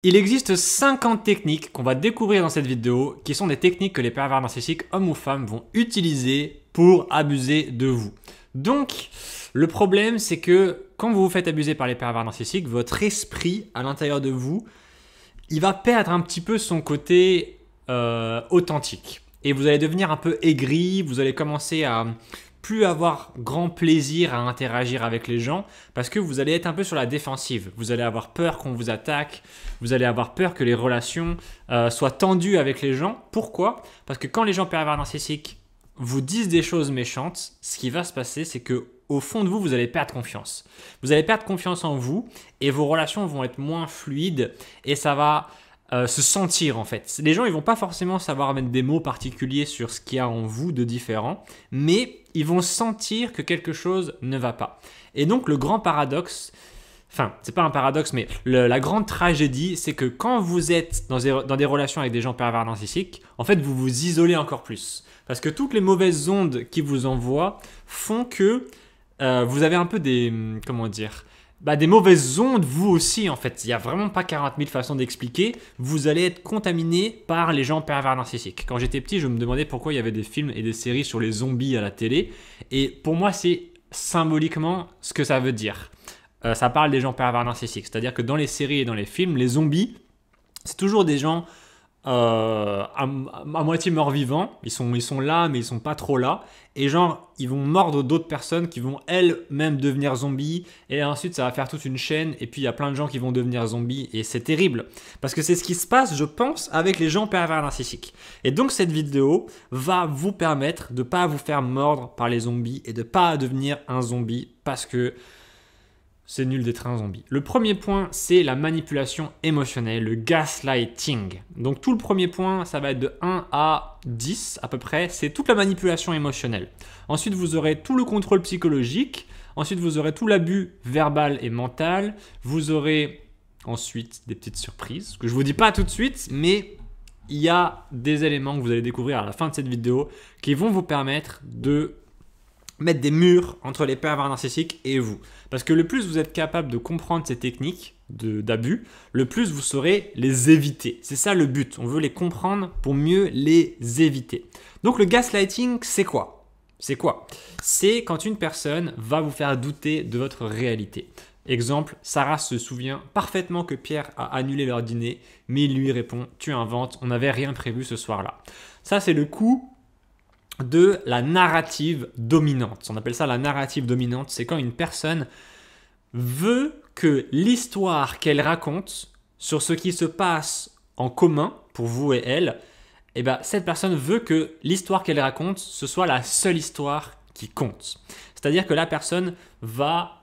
Il existe 50 techniques qu'on va découvrir dans cette vidéo qui sont des techniques que les pervers narcissiques, hommes ou femmes, vont utiliser pour abuser de vous. Donc, le problème, c'est que quand vous vous faites abuser par les pervers narcissiques, votre esprit à l'intérieur de vous, il va perdre un petit peu son côté authentique. Et vous allez devenir un peu aigri, vous allez commencer à plus avoir grand plaisir à interagir avec les gens parce que vous allez être un peu sur la défensive. Vous allez avoir peur qu'on vous attaque, vous allez avoir peur que les relations soient tendues avec les gens. Pourquoi? Parce que quand les gens pervers narcissiques vous disent des choses méchantes, ce qui va se passer, c'est que au fond de vous, vous allez perdre confiance. Vous allez perdre confiance en vous et vos relations vont être moins fluides et ça va se sentir en fait. Les gens, ils vont pas forcément savoir mettre des mots particuliers sur ce qu'il y a en vous de différent, mais ils vont sentir que quelque chose ne va pas. Et donc le grand paradoxe, enfin c'est pas un paradoxe, mais la grande tragédie, c'est que quand vous êtes dans des relations avec des gens pervers narcissiques, en fait vous vous isolez encore plus. Parce que toutes les mauvaises ondes qu'ils vous envoient font que vous avez un peu des, comment dire, des mauvaises ondes, vous aussi en fait. Il n'y a vraiment pas 40 000 façons d'expliquer. Vous allez être contaminé par les gens pervers narcissiques. Quand j'étais petit, je me demandais pourquoi il y avait des films et des séries sur les zombies à la télé. Et pour moi, c'est symboliquement ce que ça veut dire. Ça parle des gens pervers narcissiques. C'est-à-dire que dans les séries et dans les films, les zombies, c'est toujours des gens à moitié morts-vivants. Ils sont là, mais ils sont pas trop là. Et genre, ils vont mordre d'autres personnes qui vont elles-mêmes devenir zombies. Et ensuite, ça va faire toute une chaîne. Et puis, il y a plein de gens qui vont devenir zombies. Et c'est terrible. Parce que c'est ce qui se passe, je pense, avec les gens pervers narcissiques. Et donc, cette vidéo va vous permettre de ne pas vous faire mordre par les zombies et de ne pas devenir un zombie. Parce que c'est nul d'être un zombie. Le premier point, c'est la manipulation émotionnelle, le gaslighting. Donc tout le premier point, ça va être de 1 à 10 à peu près, c'est toute la manipulation émotionnelle. Ensuite, vous aurez tout le contrôle psychologique. Ensuite, vous aurez tout l'abus verbal et mental. Vous aurez ensuite des petites surprises, que je ne vous dis pas tout de suite, mais il y a des éléments que vous allez découvrir à la fin de cette vidéo qui vont vous permettre de mettre des murs entre les pervers narcissiques et vous. Parce que le plus vous êtes capable de comprendre ces techniques d'abus, le plus vous saurez les éviter. C'est ça le but. On veut les comprendre pour mieux les éviter. Donc le gaslighting, c'est quoi? C'est quoi? C'est quand une personne va vous faire douter de votre réalité. Exemple, Sarah se souvient parfaitement que Pierre a annulé leur dîner, mais il lui répond « Tu inventes, on n'avait rien prévu ce soir-là ». Ça, c'est le coup de la narrative dominante. On appelle ça la narrative dominante. C'est quand une personne veut que l'histoire qu'elle raconte sur ce qui se passe en commun pour vous et elle, cette personne veut que l'histoire qu'elle raconte, ce soit la seule histoire qui compte. C'est-à-dire que la personne va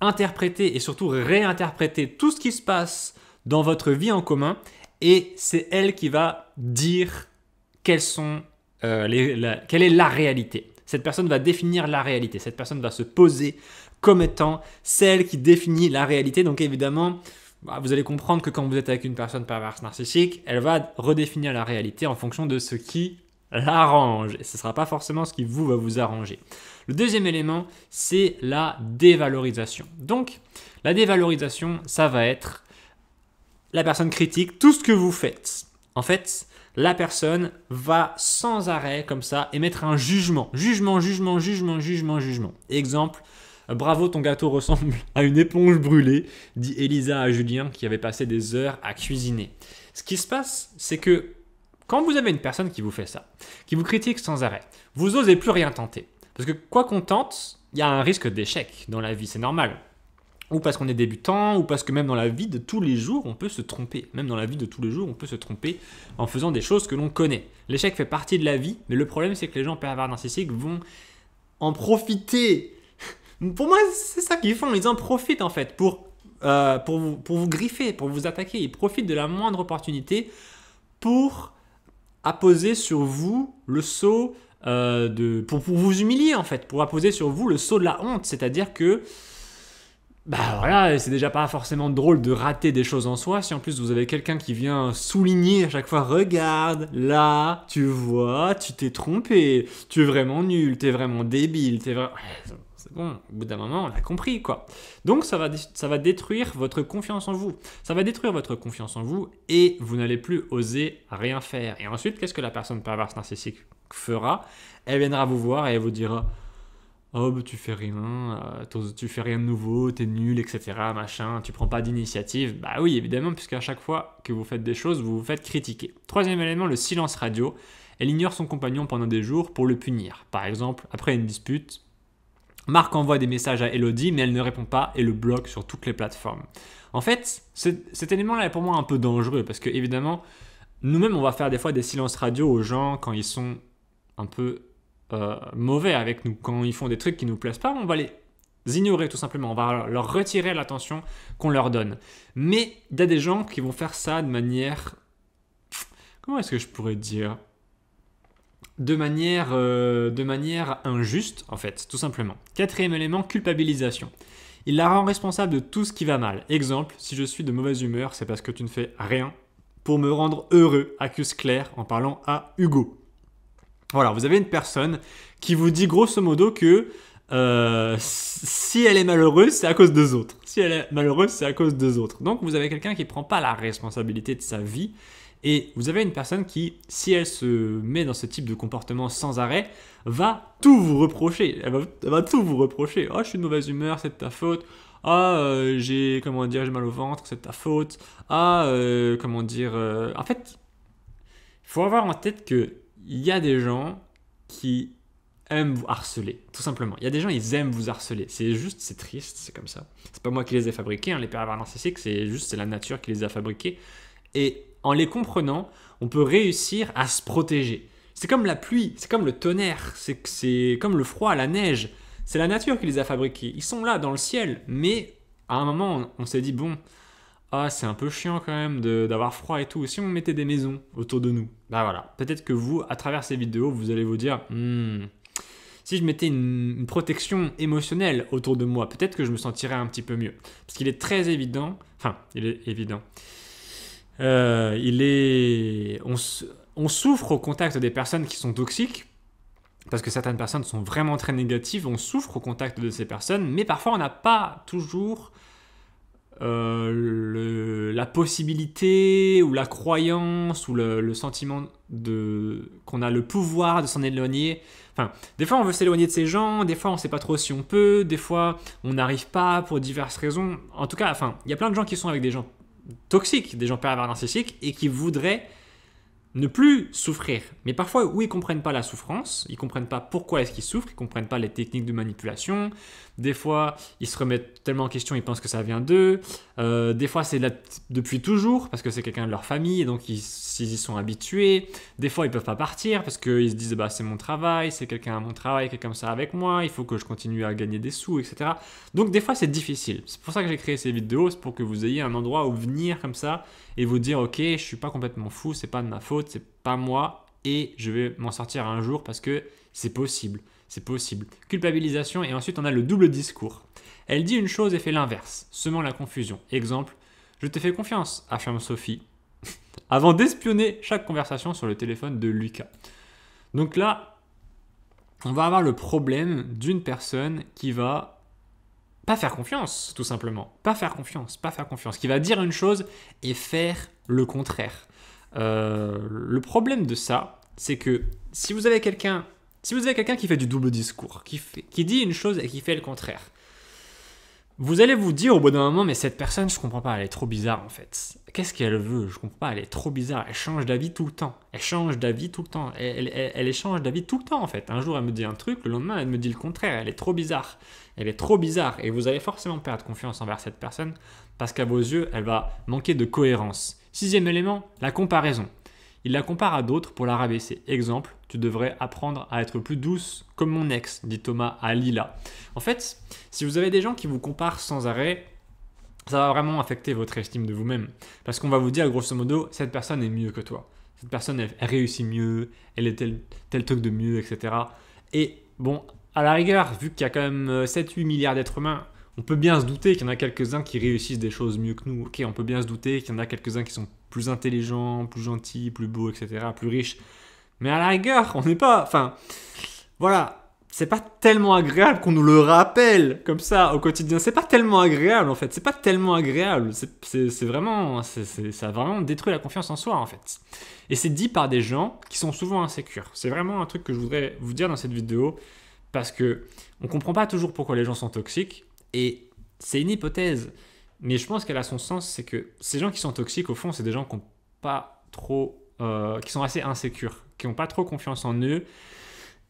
interpréter et surtout réinterpréter tout ce qui se passe dans votre vie en commun et c'est elle qui va dire quelle est la réalité. Cette personne va définir la réalité. Cette personne va se poser comme étant celle qui définit la réalité. Donc évidemment, vous allez comprendre que quand vous êtes avec une personne perverse narcissique, elle va redéfinir la réalité en fonction de ce qui l'arrange. Et ce ne sera pas forcément ce qui va vous arranger. Le deuxième élément, c'est la dévalorisation. Donc, la dévalorisation, ça va être la personne critique tout ce que vous faites. En fait, la personne va sans arrêt, comme ça, émettre un jugement. Jugement. Exemple, bravo, ton gâteau ressemble à une éponge brûlée, dit Elisa à Julien qui avait passé des heures à cuisiner. Ce qui se passe, c'est que quand vous avez une personne qui vous fait ça, qui vous critique sans arrêt, vous n'osez plus rien tenter. Parce que quoi qu'on tente, il y a un risque d'échec dans la vie, c'est normal. Ou parce qu'on est débutant, ou parce que même dans la vie de tous les jours, on peut se tromper. Même dans la vie de tous les jours, on peut se tromper en faisant des choses que l'on connaît. L'échec fait partie de la vie, mais le problème, c'est que les gens pervers narcissiques vont en profiter. Pour moi, c'est ça qu'ils font. Ils en profitent, en fait, pour vous griffer, pour vous attaquer. Ils profitent de la moindre opportunité pour apposer sur vous le sceau pour vous humilier, en fait. Pour apposer sur vous le sceau de la honte. C'est-à-dire que voilà, c'est déjà pas forcément drôle de rater des choses en soi. Si en plus vous avez quelqu'un qui vient souligner à chaque fois, regarde, là, tu vois, tu t'es trompé, tu es vraiment nul, tu es vraiment débile, C'est bon, au bout d'un moment, on a compris, quoi. Donc, ça va détruire votre confiance en vous. Ça va détruire votre confiance en vous et vous n'allez plus oser rien faire. Et ensuite, qu'est-ce que la personne perverse narcissique fera? Elle viendra vous voir et elle vous dira « Oh, bah, tu fais rien, tu fais rien de nouveau, t'es nul, etc. Machin, tu prends pas d'initiative. » Bah oui, évidemment, puisqu'à chaque fois que vous faites des choses, vous vous faites critiquer. Troisième élément, le silence radio. Elle ignore son compagnon pendant des jours pour le punir. Par exemple, après une dispute, Marc envoie des messages à Elodie, mais elle ne répond pas et le bloque sur toutes les plateformes. En fait, cet élément-là est pour moi un peu dangereux parce que, évidemment, nous-mêmes, on va faire des fois des silences radio aux gens quand ils sont un peu mauvais avec nous. Quand ils font des trucs qui ne nous plaisent pas, on va les ignorer tout simplement. On va leur retirer l'attention qu'on leur donne. Mais il y a des gens qui vont faire ça de manière... Comment est-ce que je pourrais dire ? De manière injuste, en fait, tout simplement. Quatrième élément, culpabilisation. Il la rend responsable de tout ce qui va mal. Exemple, si je suis de mauvaise humeur, c'est parce que tu ne fais rien pour me rendre heureux, accuse Claire en parlant à Hugo. Voilà, vous avez une personne qui vous dit grosso modo que si elle est malheureuse, c'est à cause des autres. Si elle est malheureuse, c'est à cause des autres. Donc, vous avez quelqu'un qui ne prend pas la responsabilité de sa vie. Et vous avez une personne qui, si elle se met dans ce type de comportement sans arrêt, va tout vous reprocher. Elle va tout vous reprocher. « Oh, je suis de mauvaise humeur, c'est de ta faute. J'ai mal au ventre, c'est de ta faute. En fait, il faut avoir en tête qu'il y a des gens qui aiment vous harceler, tout simplement. Il y a des gens, ils aiment vous harceler. C'est triste, c'est comme ça. C'est pas moi qui les ai fabriqués, les pervers narcissiques, c'est la nature qui les a fabriqués. Et en les comprenant, on peut réussir à se protéger. C'est comme la pluie, c'est comme le tonnerre, c'est comme le froid, la neige. C'est la nature qui les a fabriqués. Ils sont là dans le ciel, mais à un moment, on s'est dit, bon, c'est un peu chiant quand même d'avoir froid et tout. Si on mettait des maisons autour de nous, bah voilà. Peut-être que vous, à travers ces vidéos, vous allez vous dire, si je mettais une protection émotionnelle autour de moi, peut-être que je me sentirais un petit peu mieux. Parce qu'il est très évident, on souffre au contact des personnes qui sont toxiques, parce que certaines personnes sont vraiment très négatives, on souffre au contact de ces personnes, mais parfois on n'a pas toujours la possibilité ou la croyance ou le sentiment qu'on a le pouvoir de s'en éloigner. Enfin, des fois on veut s'éloigner de ces gens, des fois on ne sait pas trop si on peut, des fois on n'arrive pas pour diverses raisons. En tout cas, il y a plein de gens qui sont avec des gens toxiques, des gens pervers narcissiques et qui voudraient ne plus souffrir. Mais parfois, ils ne comprennent pas la souffrance, ils ne comprennent pas pourquoi est-ce qu'ils souffrent, ils ne comprennent pas les techniques de manipulation. Des fois, ils se remettent tellement en question, ils pensent que ça vient d'eux. Des fois, c'est là depuis toujours, parce que c'est quelqu'un de leur famille, et donc ils y sont habitués. Des fois, ils ne peuvent pas partir, parce qu'ils se disent c'est mon travail, c'est quelqu'un à mon travail qui est comme ça avec moi, il faut que je continue à gagner des sous, etc. Donc des fois, c'est difficile. C'est pour ça que j'ai créé ces vidéos, c'est pour que vous ayez un endroit où venir comme ça, et vous dire ok, je suis pas complètement fou, c'est pas de ma faute, c'est pas moi et je vais m'en sortir un jour parce que c'est possible, c'est possible. Culpabilisation et ensuite on a le double discours. Elle dit une chose et fait l'inverse, semant la confusion. Exemple, je te fais confiance, affirme Sophie, avant d'espionner chaque conversation sur le téléphone de Lucas. Donc là, on va avoir le problème d'une personne qui va pas faire confiance, tout simplement. Pas faire confiance. Qui va dire une chose et faire le contraire. Le problème de ça, c'est que si vous avez quelqu'un qui fait du double discours, qui dit une chose et qui fait le contraire, vous allez vous dire au bout d'un moment, mais cette personne, je comprends pas, elle est trop bizarre en fait. Qu'est-ce qu'elle veut? Je comprends pas, elle est trop bizarre. Elle change d'avis tout le temps. Elle change d'avis tout le temps. Elle change d'avis tout le temps en fait. Un jour, elle me dit un truc, le lendemain, elle me dit le contraire. Elle est trop bizarre. Elle est trop bizarre. Et vous allez forcément perdre confiance envers cette personne parce qu'à vos yeux, elle va manquer de cohérence. Sixième élément, la comparaison. Il la compare à d'autres pour la rabaisser. Exemple, tu devrais apprendre à être plus douce comme mon ex, dit Thomas à Lila. En fait, si vous avez des gens qui vous comparent sans arrêt, ça va vraiment affecter votre estime de vous-même. Parce qu'on va vous dire, grosso modo, cette personne est mieux que toi. Cette personne, elle réussit mieux, elle est tel truc de mieux, etc. Et bon, à la rigueur, vu qu'il y a quand même 7-8 milliards d'êtres humains, on peut bien se douter qu'il y en a quelques-uns qui réussissent des choses mieux que nous. Ok, on peut bien se douter qu'il y en a quelques-uns qui sont plus intelligents, plus gentils, plus beaux, etc., plus riches. Mais à la rigueur, on n'est pas... Enfin, voilà. c'est pas tellement agréable qu'on nous le rappelle comme ça au quotidien. C'est pas tellement agréable en fait. C'est pas tellement agréable. C'est vraiment, ça a vraiment détruit la confiance en soi en fait. Et c'est dit par des gens qui sont souvent insécures. C'est vraiment un truc que je voudrais vous dire dans cette vidéo parce que on comprend pas toujours pourquoi les gens sont toxiques et c'est une hypothèse. Mais je pense qu'elle a son sens, c'est que ces gens qui sont toxiques au fond, c'est des gens qui ont pas trop, qui sont assez insécures, qui n'ont pas trop confiance en eux.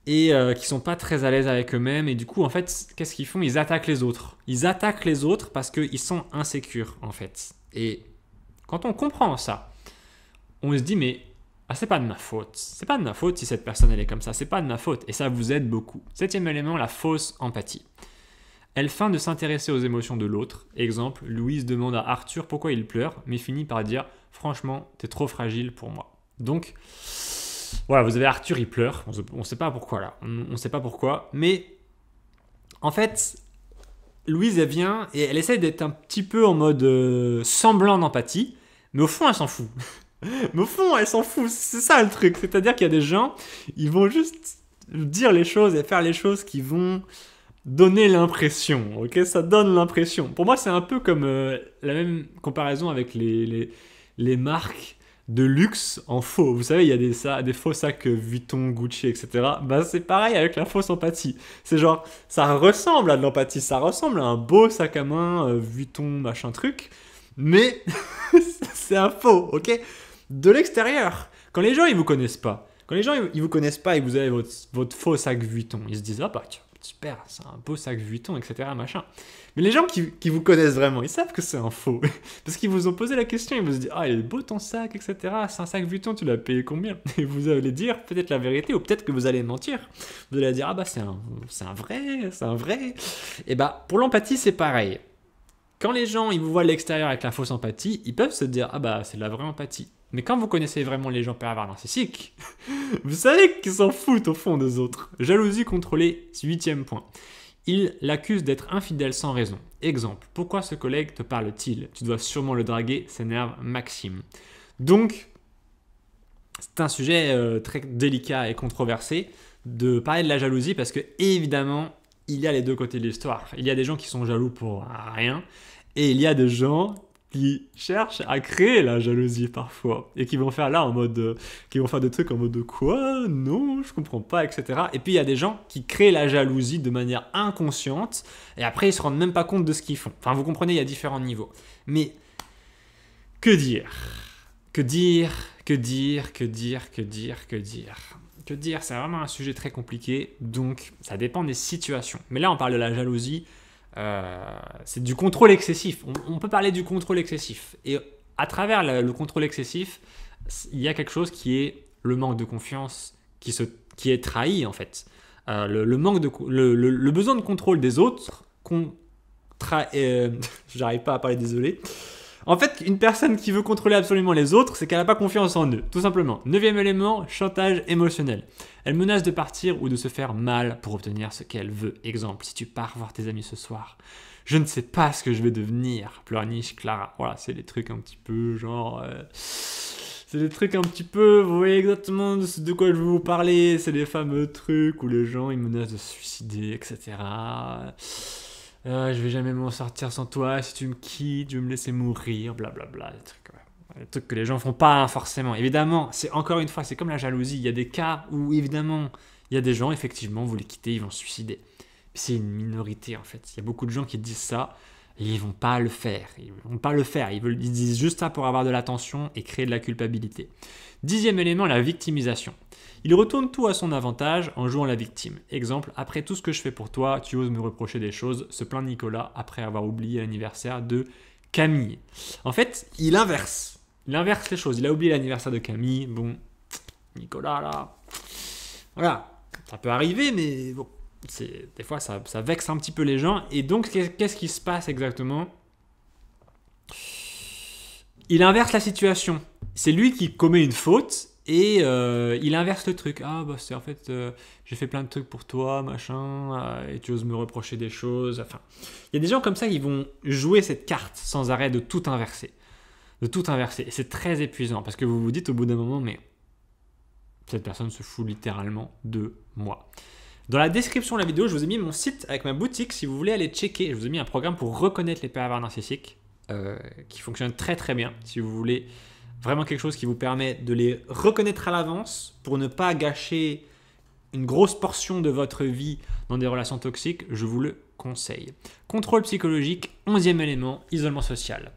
Et qui sont pas très à l'aise avec eux-mêmes. Et du coup, en fait, qu'est-ce qu'ils font? Ils attaquent les autres. Ils attaquent les autres parce qu'ils sont insécures, en fait. Et quand on comprend ça, on se dit, mais c'est pas de ma faute. C'est pas de ma faute si cette personne, elle est comme ça. C'est pas de ma faute. Et ça vous aide beaucoup. 7e élément, la fausse empathie. Elle feint de s'intéresser aux émotions de l'autre. Exemple, Louise demande à Arthur pourquoi il pleure, mais finit par dire, franchement, t'es trop fragile pour moi. Donc, voilà, vous avez Arthur, il pleure. On ne sait pas pourquoi là. On ne sait pas pourquoi. Mais en fait, Louise, elle vient et elle essaie d'être un petit peu en mode semblant d'empathie. Mais au fond, elle s'en fout. Mais au fond, elle s'en fout. C'est ça le truc. C'est-à-dire qu'il y a des gens, ils vont juste dire les choses et faire les choses qui vont donner l'impression. Ok, ça donne l'impression. Pour moi, c'est un peu comme la même comparaison avec les marques de luxe en faux. Vous savez, il y a des faux sacs Vuitton, Gucci, etc. Bah, c'est pareil avec la fausse empathie. C'est genre, ça ressemble à de l'empathie, ça ressemble à un beau sac à main Vuitton, machin truc, mais c'est un faux, ok? De l'extérieur, quand les gens, ils vous connaissent pas, quand les gens, ils vous connaissent pas et que vous avez votre faux sac Vuitton, ils se disent, ah bah, tiens, super, c'est un beau sac Vuitton, etc. machin. Mais les gens qui vous connaissent vraiment, ils savent que c'est un faux. Parce qu'ils vous ont posé la question, ils vous ont dit, ah, il est beau ton sac, etc. C'est un sac Vuitton, tu l'as payé combien? Et vous allez dire peut-être la vérité, ou peut-être que vous allez mentir. Vous allez dire, ah bah c'est un vrai. Et bah pour l'empathie, c'est pareil. Quand les gens ils vous voient de l'extérieur avec la fausse empathie, ils peuvent se dire, ah bah c'est de la vraie empathie. Mais quand vous connaissez vraiment les gens pervers narcissiques, vous savez qu'ils s'en foutent au fond des autres. Jalousie contrôlée, 8e point. Il l'accuse d'être infidèle sans raison. Exemple, pourquoi ce collègue te parle-t-il? Tu dois sûrement le draguer, s'énerve Maxime. Donc, c'est un sujet très délicat et controversé de parler de la jalousie parce que, évidemment, il y a les deux côtés de l'histoire. Il y a des gens qui sont jaloux pour rien et il y a des gens qui cherchent à créer la jalousie parfois et qui vont faire là en mode qui vont faire des trucs en mode de quoi, non, je comprends pas, etc. Et puis il y a des gens qui créent la jalousie de manière inconsciente et après ils se rendent même pas compte de ce qu'ils font. Enfin vous comprenez, il y a différents niveaux. Mais que dire, c'est vraiment un sujet très compliqué, donc ça dépend des situations. Mais là on parle de la jalousie. C'est du contrôle excessif. On peut parler du contrôle excessif. Et à travers le contrôle excessif, il y a quelque chose qui est le manque de confiance qui est trahi en fait. Le besoin de contrôle des autres j'arrive pas à parler, désolé. En fait, une personne qui veut contrôler absolument les autres, c'est qu'elle n'a pas confiance en eux, tout simplement. 9e élément, chantage émotionnel. Elle menace de partir ou de se faire mal pour obtenir ce qu'elle veut. Exemple, si tu pars voir tes amis ce soir, je ne sais pas ce que je vais devenir. Pleurniche Clara. Voilà, c'est des trucs un petit peu genre... c'est des trucs un petit peu... Vous voyez exactement de quoi je veux vous parler. C'est les fameux trucs où les gens, ils menacent de se suicider, etc. Je vais jamais m'en sortir sans toi, si tu me quittes, je vais me laisser mourir, blablabla, des trucs que les gens font pas forcément. Évidemment, c'est encore une fois, c'est comme la jalousie, il y a des cas où évidemment, il y a des gens, effectivement, vous les quittez, ils vont se suicider. Mais c'est une minorité en fait, il y a beaucoup de gens qui disent ça, et ils vont pas le faire, ils disent juste ça pour avoir de l'attention et créer de la culpabilité. 10e élément, la victimisation. Il retourne tout à son avantage en jouant la victime. Exemple, après tout ce que je fais pour toi, tu oses me reprocher des choses, se plaint Nicolas après avoir oublié l'anniversaire de Camille. En fait, il inverse les choses. Il a oublié l'anniversaire de Camille. Bon, Nicolas là, voilà, ça peut arriver, mais bon, des fois ça vexe un petit peu les gens. Et donc, qu'est-ce qui se passe exactement? Il inverse la situation. C'est lui qui commet une faute. Et il inverse le truc. Ah bah c'est en fait j'ai fait plein de trucs pour toi, machin, et tu oses me reprocher des choses. Enfin, il y a des gens comme ça qui vont jouer cette carte sans arrêt de tout inverser. Et c'est très épuisant parce que vous vous dites au bout d'un moment, mais cette personne se fout littéralement de moi. Dans la description de la vidéo, je vous ai mis mon site avec ma boutique si vous voulez aller checker. Je vous ai mis un programme pour reconnaître les pervers narcissiques qui fonctionne très très bien. Si vous voulez vraiment quelque chose qui vous permet de les reconnaître à l'avance pour ne pas gâcher une grosse portion de votre vie dans des relations toxiques, je vous le conseille. Contrôle psychologique, 11e élément, isolement social.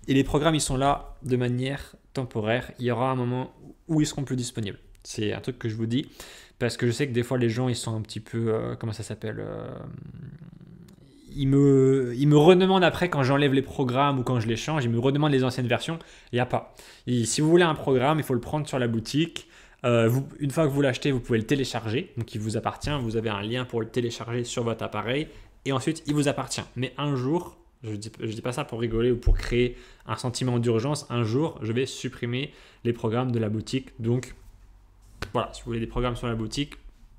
Et les programmes, ils sont là de manière temporaire. Il y aura un moment où ils seront plus disponibles. C'est un truc que je vous dis parce que je sais que des fois les gens ils sont un petit peu comment ça s'appelle ils me redemandent après quand j'enlève les programmes ou quand je les change, ils me redemandent les anciennes versions. Il n'y a pas. Et si vous voulez un programme, il faut le prendre sur la boutique. Une fois que vous l'achetez, vous pouvez le télécharger. Donc il vous appartient. Vous avez un lien pour le télécharger sur votre appareil et ensuite il vous appartient. Mais un jour, je dis pas ça pour rigoler ou pour créer un sentiment d'urgence, un jour je vais supprimer les programmes de la boutique. Donc voilà, si vous voulez des programmes sur la boutique,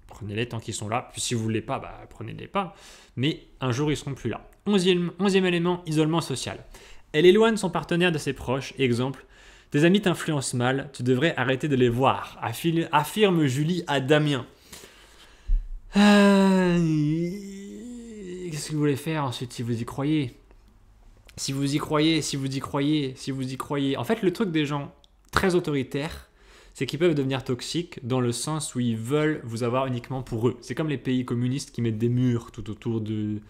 prenez-les tant qu'ils sont là. Puis si vous ne voulez pas, prenez-les pas. Mais un jour, ils ne seront plus là. 11e élément, isolement social. Elle éloigne son partenaire de ses proches. Exemple, tes amis t'influencent mal, tu devrais arrêter de les voir. Affirme Julie à Damien. Qu'est-ce que vous voulez faire ensuite si vous y croyez? Si vous y croyez. En fait, le truc des gens très autoritaires, c'est qu'ils peuvent devenir toxiques dans le sens où ils veulent vous avoir uniquement pour eux. C'est comme les pays communistes qui mettent des murs tout autour des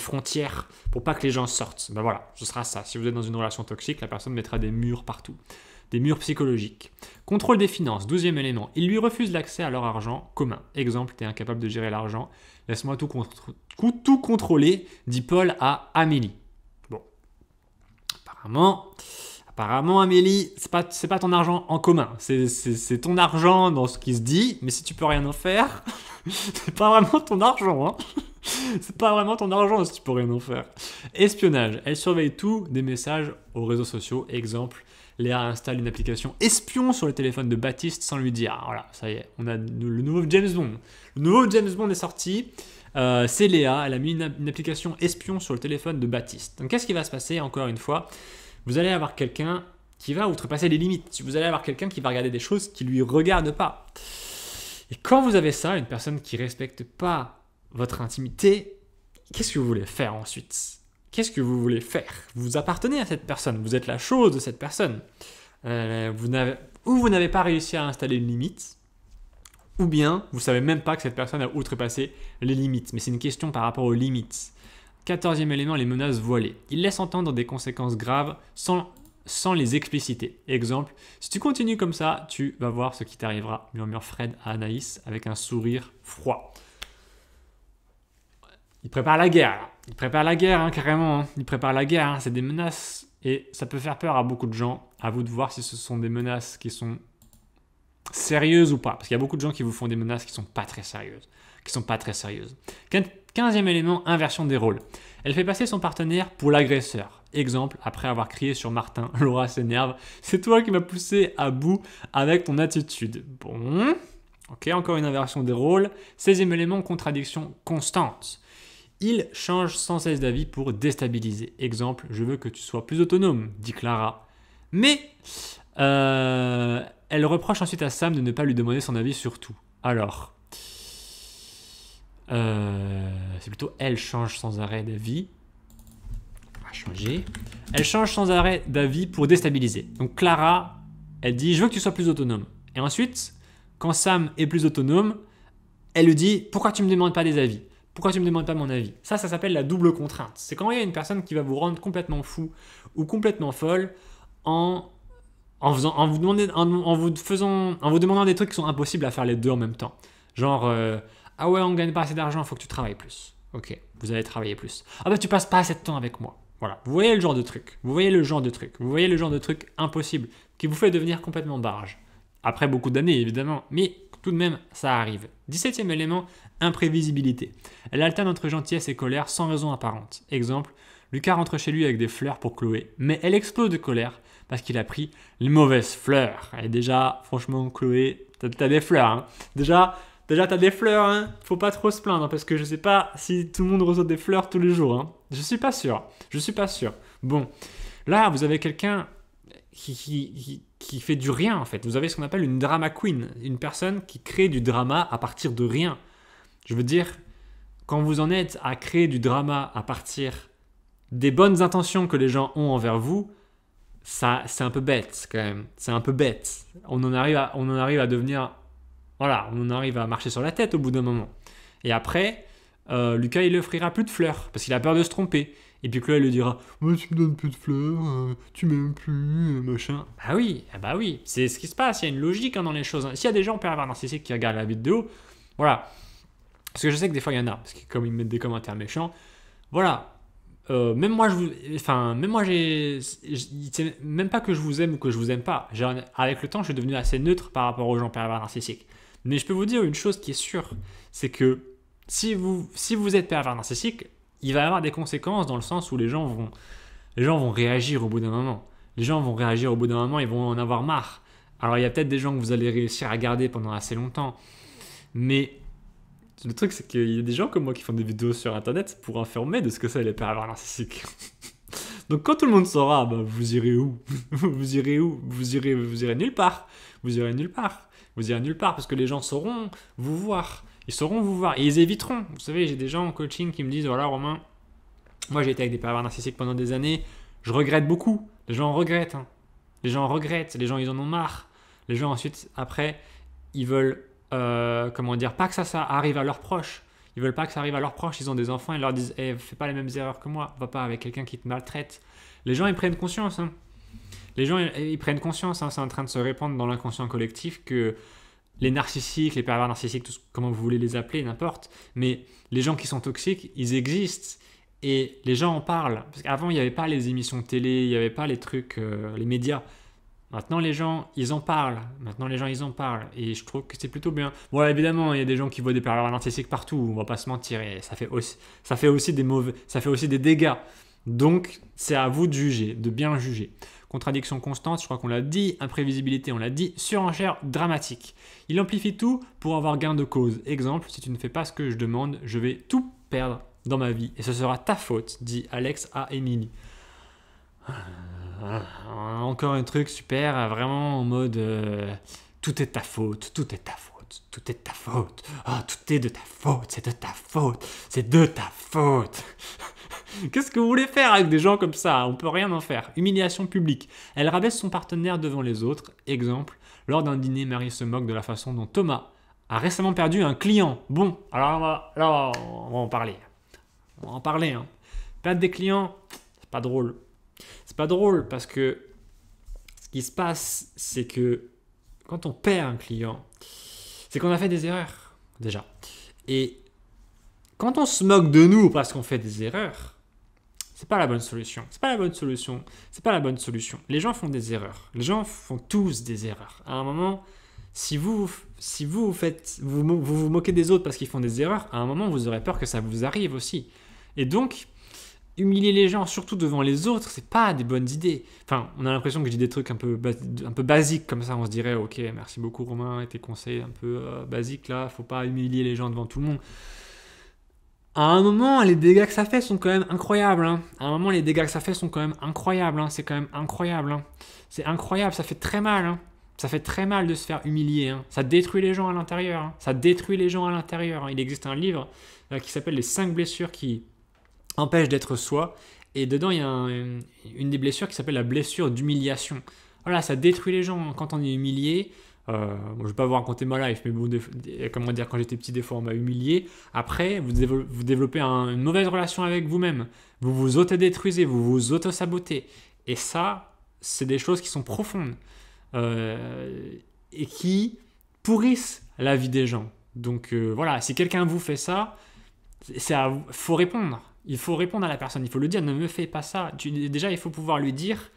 frontières pour pas que les gens sortent. Ben voilà, ce sera ça. Si vous êtes dans une relation toxique, la personne mettra des murs partout. Des murs psychologiques. Contrôle des finances, 12e élément. Il lui refuse l'accès à leur argent commun. Exemple, tu es incapable de gérer l'argent. Laisse-moi tout contrôler, dit Paul à Amélie. Bon, Apparemment, Amélie, c'est pas ton argent en commun. C'est ton argent dans ce qui se dit, mais si tu peux rien en faire, c'est pas vraiment ton argent. Hein. C'est pas vraiment ton argent si tu peux rien en faire. Espionnage. Elle surveille tout des messages aux réseaux sociaux. Exemple, Léa installe une application espion sur le téléphone de Baptiste sans lui dire. Voilà, ça y est, on a le nouveau James Bond. Le nouveau James Bond est sorti. C'est Léa. Elle a mis une application espion sur le téléphone de Baptiste. Donc, qu'est-ce qui va se passer encore une fois? Vous allez avoir quelqu'un qui va outrepasser les limites. Vous allez avoir quelqu'un qui va regarder des choses qui ne lui regardent pas. Et quand vous avez ça, une personne qui ne respecte pas votre intimité, qu'est-ce que vous voulez faire ensuite? Qu'est-ce que vous voulez faire? Vous appartenez à cette personne, vous êtes la chose de cette personne. Vous n'avez pas réussi à installer une limite, ou bien vous ne savez même pas que cette personne a outrepassé les limites. Mais c'est une question par rapport aux limites. 14e élément, les menaces voilées. Il laisse entendre des conséquences graves sans les expliciter. Exemple, si tu continues comme ça, tu vas voir ce qui t'arrivera, murmure Fred à Anaïs avec un sourire froid. Il prépare la guerre, là. Il prépare la guerre, hein, carrément. Hein. Il prépare la guerre, hein. C'est des menaces et ça peut faire peur à beaucoup de gens. À vous de voir si ce sont des menaces qui sont sérieuses ou pas. Parce qu'il y a beaucoup de gens qui vous font des menaces qui ne sont pas très sérieuses. 15e élément, inversion des rôles. Elle fait passer son partenaire pour l'agresseur. Exemple, après avoir crié sur Martin, Laura s'énerve. C'est toi qui m'as poussé à bout avec ton attitude. Bon, ok, encore une inversion des rôles. 16e élément, contradiction constante. Il change sans cesse d'avis pour déstabiliser. Exemple, je veux que tu sois plus autonome, dit Clara. Mais elle reproche ensuite à Sam de ne pas lui demander son avis sur tout. Alors, c'est plutôt elle change sans arrêt d'avis. On va changer. Elle change sans arrêt d'avis pour déstabiliser. Donc Clara, elle dit je veux que tu sois plus autonome. Et ensuite, quand Sam est plus autonome, elle lui dit pourquoi tu me demandes pas des avis? Pourquoi tu me demandes pas mon avis? Ça s'appelle la double contrainte. C'est quand il y a une personne qui va vous rendre complètement fou ou complètement folle en vous demandant des trucs qui sont impossibles à faire les deux en même temps. Genre ah ouais, on gagne pas assez d'argent, il faut que tu travailles plus. Ok, vous allez travailler plus. Ah bah tu passes pas assez de temps avec moi. Voilà, vous voyez le genre de truc. Vous voyez le genre de truc impossible qui vous fait devenir complètement barge. Après beaucoup d'années évidemment, mais tout de même ça arrive. 17e élément, imprévisibilité. Elle alterne entre gentillesse et colère sans raison apparente. Exemple, Lucas rentre chez lui avec des fleurs pour Chloé, mais elle explose de colère parce qu'il a pris les mauvaises fleurs. Et déjà, franchement, Chloé, t'as des fleurs. Hein. Déjà, t'as des fleurs. Hein. Faut pas trop se plaindre hein, parce que je sais pas si tout le monde reçoit des fleurs tous les jours. Hein. Je suis pas sûr. Bon, là, vous avez quelqu'un qui qui fait du rien en fait. Vous avez ce qu'on appelle une drama queen, une personne qui crée du drama à partir de rien. Je veux dire, quand vous en êtes à créer du drama à partir des bonnes intentions que les gens ont envers vous, ça, c'est un peu bête quand même. C'est un peu bête. On en arrive à devenir... Voilà, on en arrive à marcher sur la tête au bout d'un moment. Et après, Lucas, il lui offrira plus de fleurs parce qu'il a peur de se tromper. Et puis Chloé lui dira oh, tu me donnes plus de fleurs, tu m'aimes plus, machin. Bah oui, c'est ce qui se passe. Il y a une logique dans les choses. S'il y a des gens pervers narcissiques qui regardent la vidéo, voilà. Parce que je sais que des fois il y en a, parce que comme ils mettent des commentaires méchants, voilà. Même moi, c'est même pas que je vous aime ou que je vous aime pas. Avec le temps, je suis devenu assez neutre par rapport aux gens pervers narcissiques. Mais je peux vous dire une chose qui est sûre, c'est que si vous êtes pervers narcissique, il va y avoir des conséquences dans le sens où les gens vont réagir au bout d'un moment. Les gens vont réagir au bout d'un moment, ils vont en avoir marre. Alors il y a peut-être des gens que vous allez réussir à garder pendant assez longtemps, mais le truc c'est qu'il y a des gens comme moi qui font des vidéos sur internet pour informer de ce que c'est les pervers narcissiques. Donc quand tout le monde saura, bah, vous irez où? Vous irez où? Vous irez nulle part. Vous irez nulle part. Vous irez nulle part parce que les gens sauront vous voir. Ils sauront vous voir et ils éviteront. Vous savez, j'ai des gens en coaching qui me disent voilà Romain, moi j'ai été avec des pervers narcissiques pendant des années, je regrette beaucoup. Les gens regrettent. Hein. Les gens regrettent, les gens ils en ont marre. Les gens ensuite, après, ils veulent, pas que ça arrive à leurs proches. Ils veulent pas que ça arrive à leurs proches, ils ont des enfants, ils leur disent fais pas les mêmes erreurs que moi, va pas avec quelqu'un qui te maltraite. Les gens ils prennent conscience. Hein. Les gens ils prennent conscience, hein. C'est en train de se répandre dans l'inconscient collectif que les narcissiques, les pervers narcissiques, comment vous voulez les appeler, n'importe, mais les gens qui sont toxiques, ils existent et les gens en parlent. Parce qu'avant, il n'y avait pas les émissions de télé, il n'y avait pas les trucs, les médias. Maintenant, les gens, ils en parlent. Et je trouve que c'est plutôt bien. Bon, évidemment, il y a des gens qui voient des pervers narcissiques partout, on va pas se mentir, et ça fait aussi des dégâts. Donc, c'est à vous de juger, de bien juger. Contradiction constante, je crois qu'on l'a dit, imprévisibilité, on l'a dit, surenchère dramatique. Il amplifie tout pour avoir gain de cause. Exemple, si tu ne fais pas ce que je demande, je vais tout perdre dans ma vie. Et ce sera ta faute, dit Alex à Émilie. Encore un truc super, vraiment en mode tout est ta faute, tout est ta faute, tout est ta faute. Ah, tout est de ta faute, c'est de ta faute, c'est de ta faute. Qu'est-ce que vous voulez faire avec des gens comme ça? On peut rien en faire. Humiliation publique. Elle rabaisse son partenaire devant les autres. Exemple, lors d'un dîner, Marie se moque de la façon dont Thomas a récemment perdu un client. Bon, alors on va en parler. On va en parler. Hein. Perdre des clients, c'est pas drôle. C'est pas drôle parce que ce qui se passe, c'est que quand on perd un client, c'est qu'on a fait des erreurs déjà. Et quand on se moque de nous parce qu'on fait des erreurs, c'est pas la bonne solution. C'est pas la bonne solution. Les gens font des erreurs. Les gens font tous des erreurs. À un moment, si vous vous moquez des autres parce qu'ils font des erreurs, à un moment, vous aurez peur que ça vous arrive aussi. Et donc, humilier les gens, surtout devant les autres, c'est pas des bonnes idées. Enfin, on a l'impression que je dis des trucs un peu basiques comme ça. On se dirait, ok, merci beaucoup Romain, et tes conseils un peu basiques là. Faut pas humilier les gens devant tout le monde. À un moment, les dégâts que ça fait sont quand même incroyables. Hein. C'est quand même incroyable. Hein. C'est incroyable, ça fait très mal. Hein. Ça fait très mal de se faire humilier. Hein. Ça détruit les gens à l'intérieur. Hein. Il existe un livre qui s'appelle Les 5 blessures qui empêchent d'être soi. Et dedans, il y a une des blessures qui s'appelle la blessure d'humiliation. Voilà, ça détruit les gens quand on est humilié. Je ne vais pas vous raconter ma life, mais bon, quand j'étais petit, des fois on m'a humilié. Après, vous développez une mauvaise relation avec vous-même. Vous vous autodétruisez, vous vous auto-sabotez. Et ça, c'est des choses qui sont profondes et qui pourrissent la vie des gens. Donc voilà, si quelqu'un vous fait ça, faut répondre. Il faut répondre à la personne, il faut lui dire ne me fais pas ça. Déjà, il faut pouvoir lui dire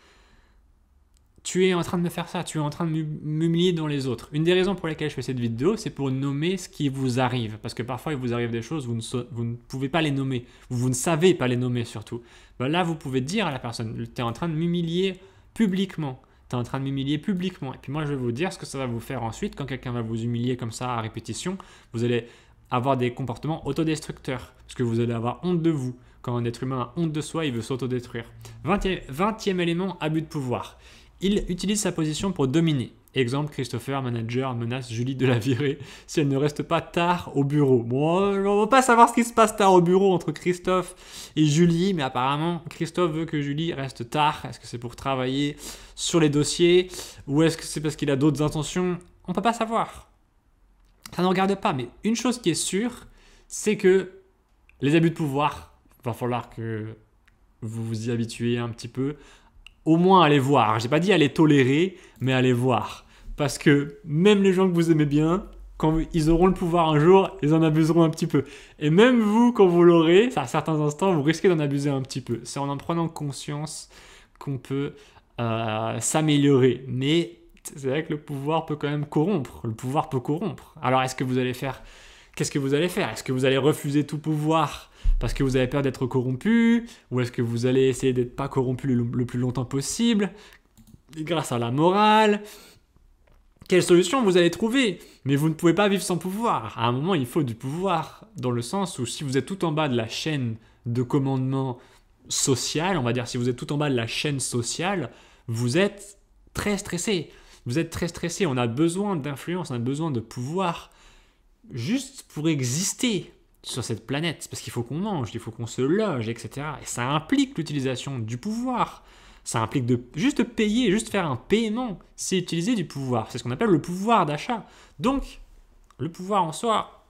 tu es en train de me faire ça, tu es en train de m'humilier devant les autres. Une des raisons pour lesquelles je fais cette vidéo, c'est pour nommer ce qui vous arrive. Parce que parfois, il vous arrive des choses, vous ne pouvez pas les nommer. Vous ne savez pas les nommer surtout. Ben là, vous pouvez dire à la personne, tu es en train de m'humilier publiquement. Et puis moi, je vais vous dire ce que ça va vous faire ensuite. Quand quelqu'un va vous humilier comme ça à répétition, vous allez avoir des comportements autodestructeurs. Parce que vous allez avoir honte de vous. Quand un être humain a honte de soi, il veut s'autodétruire. 20e élément, abus de pouvoir. Il utilise sa position pour dominer. Exemple, Christopher, manager, menace Julie de la virer si elle ne reste pas tard au bureau. Bon, on ne va pas savoir ce qui se passe tard au bureau entre Christophe et Julie, mais apparemment, Christophe veut que Julie reste tard. Est-ce que c'est pour travailler sur les dossiers ou est-ce que c'est parce qu'il a d'autres intentions? On ne peut pas savoir. Ça ne regarde pas, mais une chose qui est sûre, c'est que les abus de pouvoir, il va falloir que vous vous y habituez un petit peu. Au moins allez voir. J'ai pas dit aller tolérer, mais allez voir. Parce que même les gens que vous aimez bien, quand ils auront le pouvoir un jour, ils en abuseront un petit peu. Et même vous, quand vous l'aurez, à certains instants, vous risquez d'en abuser un petit peu. C'est en prenant conscience qu'on peut s'améliorer. Mais c'est vrai que le pouvoir peut quand même corrompre. Le pouvoir peut corrompre. Alors est-ce que vous allez faire... Qu'est-ce que vous allez faire? Est-ce que vous allez refuser tout pouvoir parce que vous avez peur d'être corrompu? Ou est-ce que vous allez essayer d'être pas corrompu le plus longtemps possible grâce à la morale? Quelle solution vous allez trouver? Mais vous ne pouvez pas vivre sans pouvoir. À un moment, il faut du pouvoir. Dans le sens où si vous êtes tout en bas de la chaîne de commandement social, on va dire si vous êtes tout en bas de la chaîne sociale, vous êtes très stressé. Vous êtes très stressé. On a besoin d'influence, on a besoin de pouvoir juste pour exister sur cette planète, parce qu'il faut qu'on mange, il faut qu'on se loge, etc. Et ça implique l'utilisation du pouvoir. Ça implique de juste payer, juste faire un paiement, c'est utiliser du pouvoir. C'est ce qu'on appelle le pouvoir d'achat. Donc, le pouvoir en soi,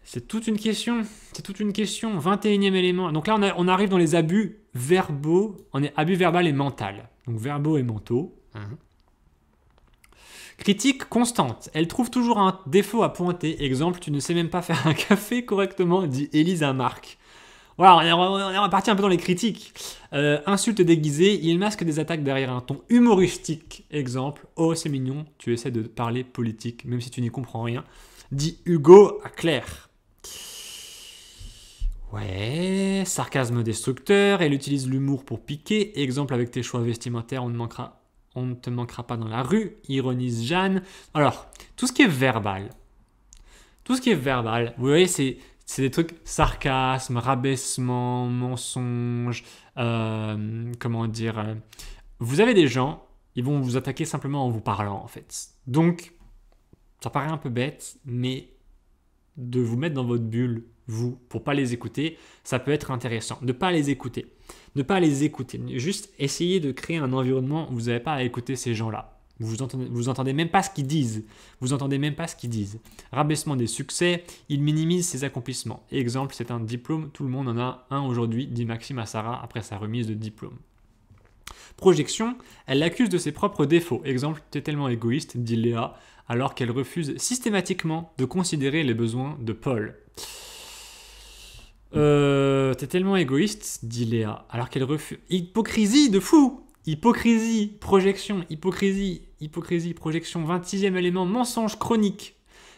c'est toute une question. C'est toute une question. 21e élément. Donc là, on arrive dans les abus verbaux. On est abus verbal et mental. Donc verbaux et mentaux. Critique constante. Elle trouve toujours un défaut à pointer. Exemple, tu ne sais même pas faire un café correctement, dit Élise à Marc. Voilà, on est reparti un peu dans les critiques. Insulte déguisée, il masque des attaques derrière un ton humoristique. Exemple, oh c'est mignon, tu essaies de parler politique, même si tu n'y comprends rien. Dit Hugo à Claire. Ouais, sarcasme destructeur, elle utilise l'humour pour piquer. Exemple, avec tes choix vestimentaires, on ne te manquera pas dans la rue, ironise Jeanne. Alors, tout ce qui est verbal, vous voyez, c'est des trucs sarcasme, rabaissement, mensonge, comment dire. Vous avez des gens, ils vont vous attaquer simplement en vous parlant, en fait. Donc, ça paraît un peu bête, mais de vous mettre dans votre bulle, vous, pour pas les écouter, ça peut être intéressant. De pas les écouter. Ne pas les écouter. Juste essayer de créer un environnement où vous n'avez pas à écouter ces gens-là. Vous entendez même pas ce qu'ils disent. Vous entendez même pas ce qu'ils disent. Rabaissement des succès, il minimise ses accomplissements. Exemple, c'est un diplôme, tout le monde en a un aujourd'hui, dit Maxime à Sarah après sa remise de diplôme. Projection, elle l'accuse de ses propres défauts. Exemple, t'es tellement égoïste, dit Léa, alors qu'elle refuse systématiquement de considérer les besoins de Paul. T'es tellement égoïste, dit Léa, alors qu'elle refuse... Hypocrisie de fou! Hypocrisie, projection, projection, 26e élément, mensonge chronique.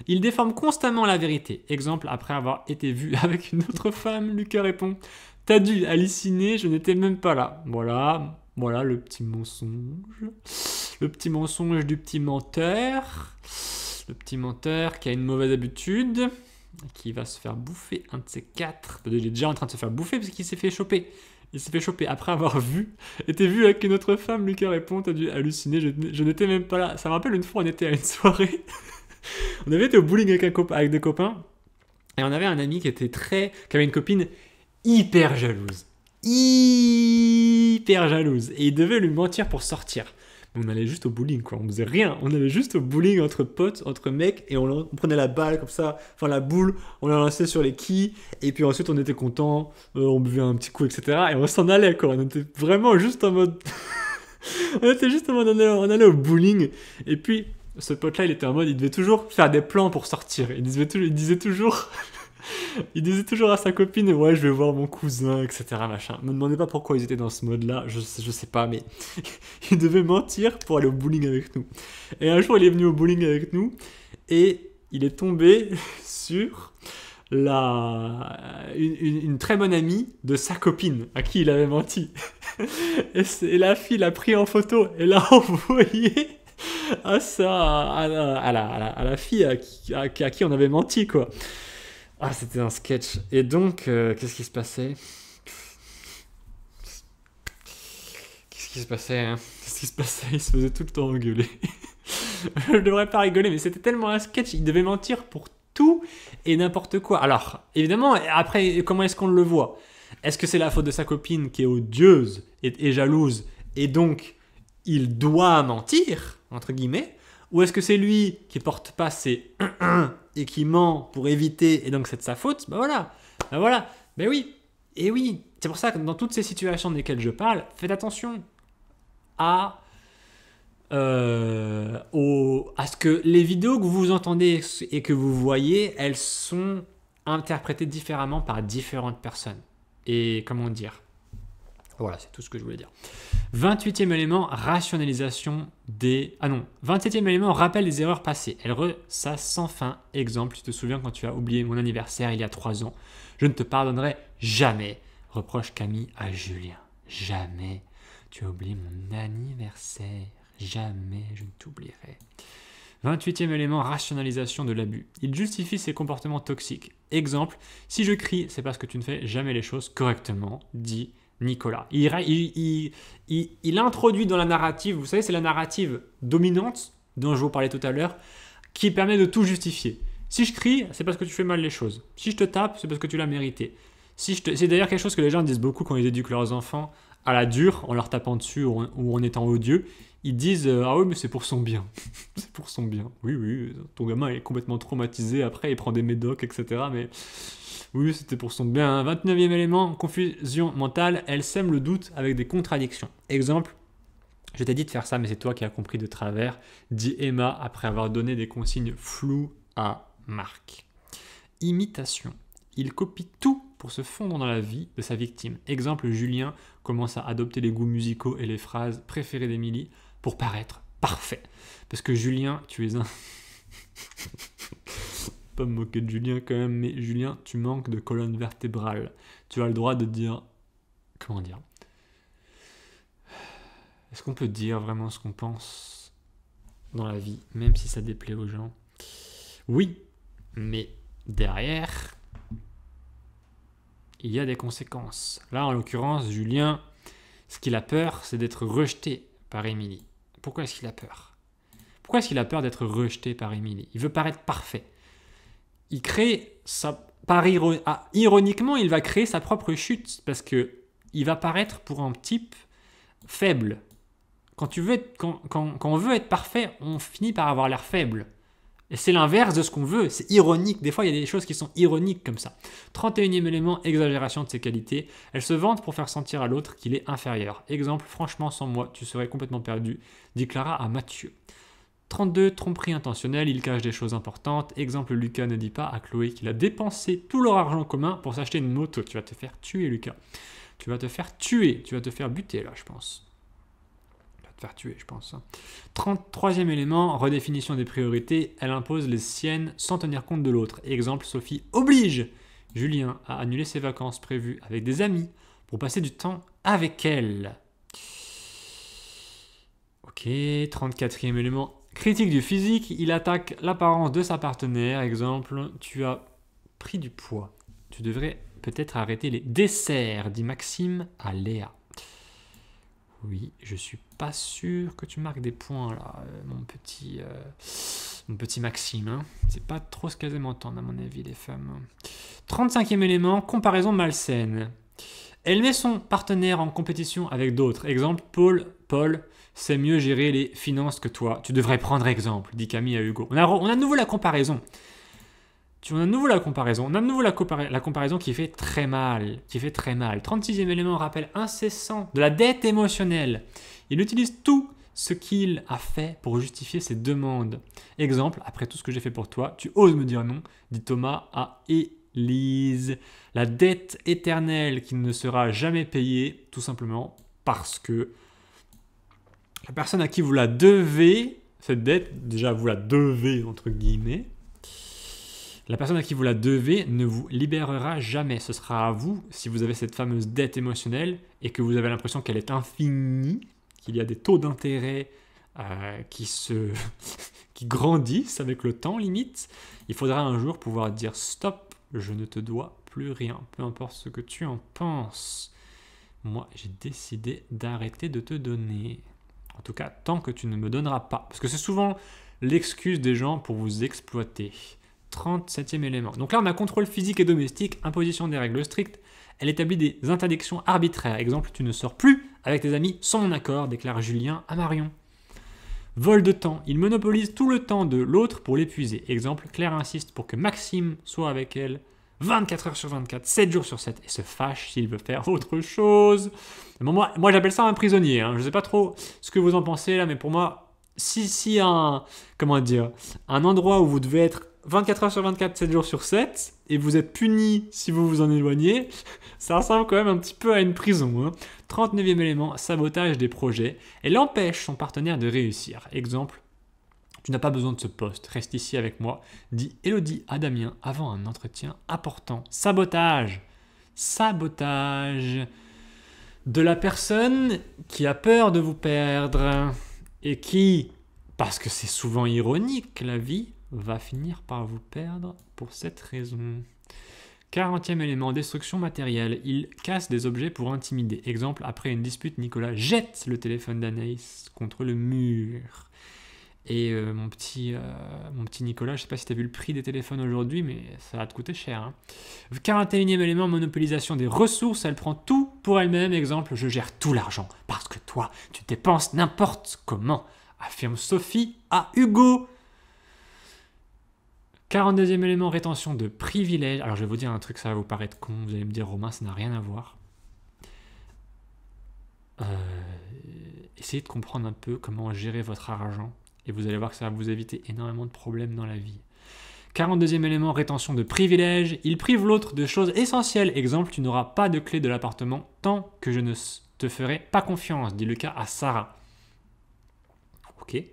Il déforme constamment la vérité. Exemple, après avoir été vu avec une autre femme, Lucas répond « T'as dû halluciner, je n'étais même pas là. » Voilà le petit mensonge. Le petit mensonge du petit menteur. Le petit menteur qui a une mauvaise habitude, qui va se faire bouffer un de ces quatre. Il est déjà en train de se faire bouffer parce qu'il s'est fait choper. Il s'est fait choper après avoir été vu avec une autre femme. Lucas répond, t'as dû halluciner, je n'étais même pas là. Ça me rappelle une fois, on était à une soirée. On avait été au bowling avec des copains. Et on avait un ami qui avait une copine hyper jalouse. Et il devait lui mentir pour sortir. On allait juste au bowling, quoi. On faisait rien. On allait juste au bowling entre potes, entre mecs, et on prenait la balle comme ça, enfin la boule, on la lançait sur les quilles, et puis ensuite on était content, on buvait un petit coup, etc. Et on s'en allait, quoi. On était vraiment juste en mode... on allait au bowling, et puis ce pote-là, il était en mode, il devait toujours faire des plans pour sortir. Il disait toujours... Il disait toujours à sa copine, ouais, je vais voir mon cousin, etc. Machin. Me demandez pas pourquoi ils étaient dans ce mode-là, je sais pas, mais il devait mentir pour aller au bowling avec nous. Et un jour, il est venu au bowling avec nous et il est tombé sur une très bonne amie de sa copine à qui il avait menti. Et la fille l'a pris en photo et l'a envoyé à la fille à qui on avait menti, quoi. Ah, c'était un sketch. Et donc, qu'est-ce qui se passait? qui se passait, hein? Qu'est-ce qui se passait? Il se faisait tout le temps engueuler. Je ne devrais pas rigoler, mais c'était tellement un sketch, il devait mentir pour tout et n'importe quoi. Alors, évidemment, après, comment est-ce qu'on le voit? Est-ce que c'est la faute de sa copine qui est odieuse et jalouse, et donc il doit mentir, entre guillemets? Ou est-ce que c'est lui qui porte pas ses et qui ment pour éviter, et donc c'est de sa faute? Ben voilà, ben voilà, ben oui, et oui. C'est pour ça que dans toutes ces situations desquelles je parle, faites attention à ce que les vidéos que vous entendez et que vous voyez, elles sont interprétées différemment par différentes personnes. Et comment dire? Voilà, c'est tout ce que je voulais dire. 28e élément, rationalisation des... Ah non, 27e élément, rappel des erreurs passées. Elle ressasse sans fin. Exemple, tu te souviens quand tu as oublié mon anniversaire il y a 3 ans. Je ne te pardonnerai jamais. Reproche Camille à Julien. Jamais tu as oublié mon anniversaire. Jamais je ne t'oublierai. 28e élément, rationalisation de l'abus. Il justifie ses comportements toxiques. Exemple, si je crie, c'est parce que tu ne fais jamais les choses correctement, dit Nicolas. Il introduit dans la narrative, vous savez, c'est la narrative dominante dont je vous parlais tout à l'heure, qui permet de tout justifier. Si je crie, c'est parce que tu fais mal les choses. Si je te tape, c'est parce que tu l'as mérité. C'est d'ailleurs quelque chose que les gens disent beaucoup quand ils éduquent leurs enfants à la dure, en leur tapant dessus ou en étant odieux. Ils disent ah oui, mais c'est pour son bien. C'est pour son bien. Oui, oui, ton gamin est complètement traumatisé, après il prend des médocs, etc. Mais oui, c'était pour son bien. 29e élément, confusion mentale, elle sème le doute avec des contradictions. Exemple, je t'ai dit de faire ça, mais c'est toi qui as compris de travers, dit Emma après avoir donné des consignes floues à Marc. Imitation. Il copie tout pour se fondre dans la vie de sa victime. Exemple, Julien commence à adopter les goûts musicaux et les phrases préférées d'Émilie pour paraître parfait. Parce que Julien, tu es un... Pas me moquer de Julien quand même, mais Julien, tu manques de colonne vertébrale. Tu as le droit de dire... Comment dire? Est-ce qu'on peut dire vraiment ce qu'on pense dans la vie, même si ça déplaît aux gens? Oui, mais derrière... il y a des conséquences. Là, en l'occurrence, Julien, ce qu'il a peur, c'est d'être rejeté par Émilie. Pourquoi est-ce qu'il a peur? Pourquoi est-ce qu'il a peur d'être rejeté par Émilie? Il veut paraître parfait. Il crée sa... ironiquement, il va créer sa propre chute parce que il va paraître pour un type faible. Quand on veut être parfait, on finit par avoir l'air faible. Et c'est l'inverse de ce qu'on veut, c'est ironique. Des fois, il y a des choses qui sont ironiques comme ça. 31e élément, exagération de ses qualités. Elle se vante pour faire sentir à l'autre qu'il est inférieur. Exemple, franchement, sans moi, tu serais complètement perdu, dit Clara à Mathieu. 32, tromperie intentionnelle, il cache des choses importantes. Exemple, Lucas ne dit pas à Chloé qu'il a dépensé tout leur argent commun pour s'acheter une moto. Tu vas te faire tuer, Lucas. Tu vas te faire tuer, tu vas te faire buter là, je pense. Faire tuer, je pense. 33e élément, redéfinition des priorités. Elle impose les siennes sans tenir compte de l'autre. Exemple, Sophie oblige Julien à annuler ses vacances prévues avec des amis pour passer du temps avec elle. Ok, 34e élément, critique du physique. Il attaque l'apparence de sa partenaire. Exemple, tu as pris du poids. Tu devrais peut-être arrêter les desserts, dit Maxime à Léa. Oui, je suis pas sûr que tu marques des points là, mon petit Maxime. Hein. C'est pas trop ce qu'elles aiment entendre à mon avis, les femmes. 35e élément, comparaison malsaine. Elle met son partenaire en compétition avec d'autres. Exemple, Paul sait mieux gérer les finances que toi. Tu devrais prendre exemple, dit Camille à Hugo. On a de nouveau la comparaison. On a de nouveau la comparaison qui fait très mal. 36e élément, rappel incessant de la dette émotionnelle. Il utilise tout ce qu'il a fait pour justifier ses demandes. Exemple, après tout ce que j'ai fait pour toi, tu oses me dire non, dit Thomas à Élise. La dette éternelle qui ne sera jamais payée, tout simplement parce que la personne à qui vous la devez, cette dette, déjà vous la devez entre guillemets, la personne à qui vous la devez ne vous libérera jamais. Ce sera à vous, si vous avez cette fameuse dette émotionnelle et que vous avez l'impression qu'elle est infinie, qu'il y a des taux d'intérêt qui grandissent avec le temps limite, il faudra un jour pouvoir dire stop, je ne te dois plus rien, peu importe ce que tu en penses. moi j'ai décidé d'arrêter de te donner. En tout cas, tant que tu ne me donneras pas. Parce que c'est souvent l'excuse des gens pour vous exploiter. 37e élément. Donc là, on a contrôle physique et domestique, imposition des règles strictes. Elle établit des interdictions arbitraires. Exemple, tu ne sors plus avec tes amis sans mon accord, déclare Julien à Marion. Vol de temps. Il monopolise tout le temps de l'autre pour l'épuiser. Exemple, Claire insiste pour que Maxime soit avec elle 24 heures sur 24, 7 jours sur 7 et se fâche s'il veut faire autre chose. Moi j'appelle ça un prisonnier. Je ne sais pas trop ce que vous en pensez là, mais pour moi, si un endroit où vous devez être 24 heures sur 24, 7 jours sur 7 et vous êtes puni si vous vous en éloignez, ça ressemble quand même un petit peu à une prison. 39e élément, sabotage des projets. Elle empêche son partenaire de réussir. Exemple, tu n'as pas besoin de ce poste, reste ici avec moi, dit Élodie à Damien avant un entretien important. Sabotage. Sabotage de la personne qui a peur de vous perdre et qui, parce que c'est souvent ironique la vie, va finir par vous perdre pour cette raison. 40e élément, destruction matérielle. Il casse des objets pour intimider. Exemple, après une dispute, Nicolas jette le téléphone d'Anaïs contre le mur. Et mon petit Nicolas, je ne sais pas si tu as vu le prix des téléphones aujourd'hui, mais ça va te coûter cher. 41e élément, monopolisation des ressources. Elle prend tout pour elle-même. Exemple, je gère tout l'argent parce que toi, tu dépenses n'importe comment, affirme Sophie à Hugo. 42e élément, rétention de privilèges. Alors je vais vous dire un truc, ça va vous paraître con. Vous allez me dire, Romain, ça n'a rien à voir. Essayez de comprendre un peu comment gérer votre argent. Et vous allez voir que ça va vous éviter énormément de problèmes dans la vie. 42e élément, rétention de privilèges. Il prive l'autre de choses essentielles. Exemple, tu n'auras pas de clé de l'appartement tant que je ne te ferai pas confiance, dit le cas à Sarah. Ok.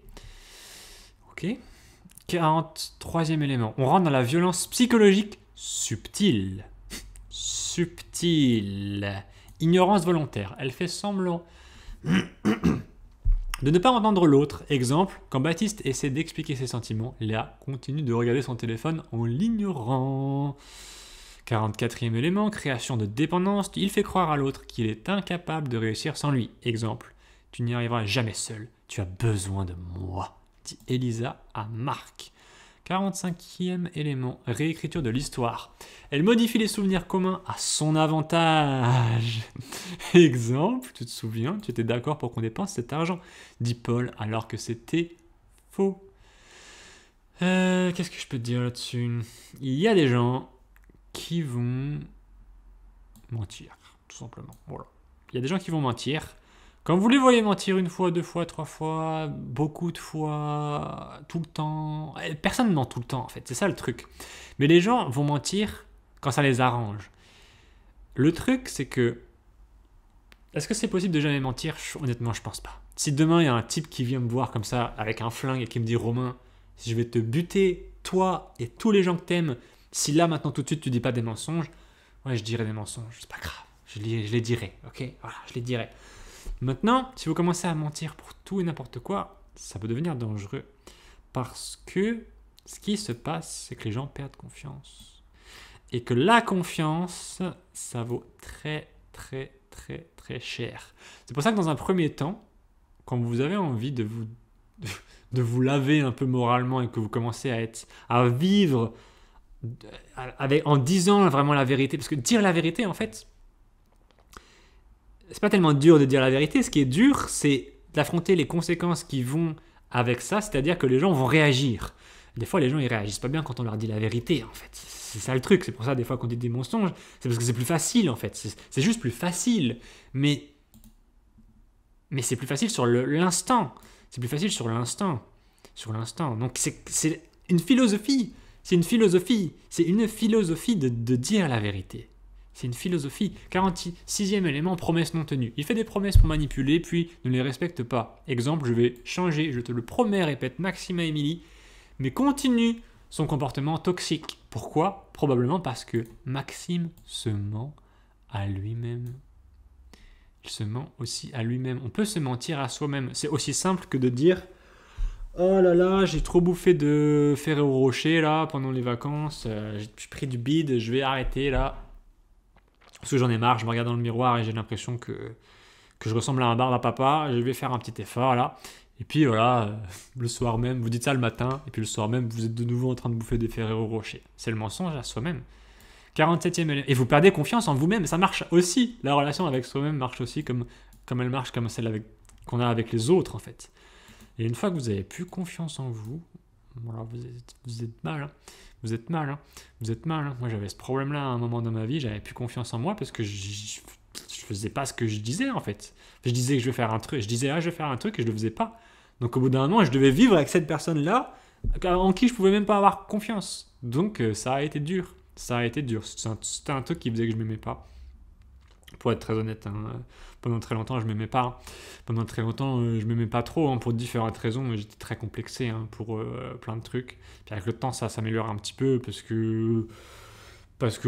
43e élément. On rentre dans la violence psychologique subtile. Subtile. Ignorance volontaire. Elle fait semblant de ne pas entendre l'autre. Exemple, quand Baptiste essaie d'expliquer ses sentiments, Léa continue de regarder son téléphone en l'ignorant. 44e élément, création de dépendance. Il fait croire à l'autre qu'il est incapable de réussir sans lui. Exemple, tu n'y arriveras jamais seul. Tu as besoin de moi, dit Elisa à Marc. 45e élément, réécriture de l'histoire. Elle modifie les souvenirs communs à son avantage. Exemple, tu te souviens, tu étais d'accord pour qu'on dépense cet argent, dit Paul, alors que c'était faux. Qu'est-ce que je peux te dire là-dessus? Il y a des gens qui vont mentir, tout simplement. Voilà. Il y a des gens qui vont mentir. Quand vous les voyez mentir une fois, deux fois, trois fois, beaucoup de fois, tout le temps, personne ne ment tout le temps en fait, c'est ça le truc. Mais les gens vont mentir quand ça les arrange. Le truc c'est que, est-ce que c'est possible de jamais mentir? Honnêtement je pense pas. Si demain il y a un type qui vient me voir comme ça avec un flingue et qui me dit Romain, si je vais te buter, toi et tous les gens que t'aimes, si là maintenant tout de suite tu dis pas des mensonges, ouais je dirai des mensonges, c'est pas grave, je les dirai, ok, voilà, je les dirai. Maintenant, si vous commencez à mentir pour tout et n'importe quoi, ça peut devenir dangereux. Parce que ce qui se passe, c'est que les gens perdent confiance. Et que la confiance, ça vaut très, très, très, très cher. C'est pour ça que dans un premier temps, quand vous avez envie de vous laver un peu moralement et que vous commencez à vivre en disant vraiment la vérité, parce que dire la vérité, en fait, c'est pas tellement dur de dire la vérité. Ce qui est dur, c'est d'affronter les conséquences qui vont avec ça, c'est-à-dire que les gens vont réagir. Des fois, les gens, ils réagissent pas bien quand on leur dit la vérité, en fait. C'est ça le truc. C'est pour ça, des fois, qu'on dit des mensonges, c'est parce que c'est plus facile, en fait. C'est juste plus facile. Mais c'est plus facile sur l'instant. C'est plus facile sur l'instant. Donc, c'est une philosophie. C'est une philosophie. C'est une philosophie de dire la vérité. C'est une philosophie. 46e élément, promesse non tenue. Il fait des promesses pour manipuler, puis ne les respecte pas. Exemple, je vais changer, je te le promets, répète Maxime à Émilie, mais continue son comportement toxique. Pourquoi? Probablement parce que Maxime se ment à lui-même. Il se ment aussi à lui-même. On peut se mentir à soi-même. C'est aussi simple que de dire « Oh là là, j'ai trop bouffé de Ferrero Rocher là pendant les vacances, j'ai pris du bide, je vais arrêter là. » Parce que j'en ai marre, je me regarde dans le miroir et j'ai l'impression que je ressemble à un barbe à papa. Je vais faire un petit effort là. Et puis voilà, le soir même, vous dites ça le matin, et puis le soir même, vous êtes de nouveau en train de bouffer des Ferrero Rocher. C'est le mensonge à soi-même. 47e élément. Et vous perdez confiance en vous-même. Ça marche aussi. La relation avec soi-même marche aussi comme elle marche, comme celle qu'on a avec les autres, en fait. Et une fois que vous avez plus confiance en vous, voilà, vous êtes mal. Hein. Vous êtes mal. Hein. Vous êtes mal. Hein. Moi, j'avais ce problème-là à un moment dans ma vie. J'avais plus confiance en moi parce que je faisais pas ce que je disais, en fait. Je disais que je vais faire un truc. Je disais, je vais faire un truc et je le faisais pas. Donc, au bout d'un moment, je devais vivre avec cette personne-là en qui je pouvais même pas avoir confiance. Donc, ça a été dur. Ça a été dur. C'était un truc qui faisait que je m'aimais pas. Pour être très honnête, hein, pendant très longtemps, je m'aimais pas. Hein. Pendant très longtemps, je m'aimais pas trop pour différentes raisons. J'étais très complexé pour plein de trucs. Puis avec le temps, ça s'améliore un petit peu parce que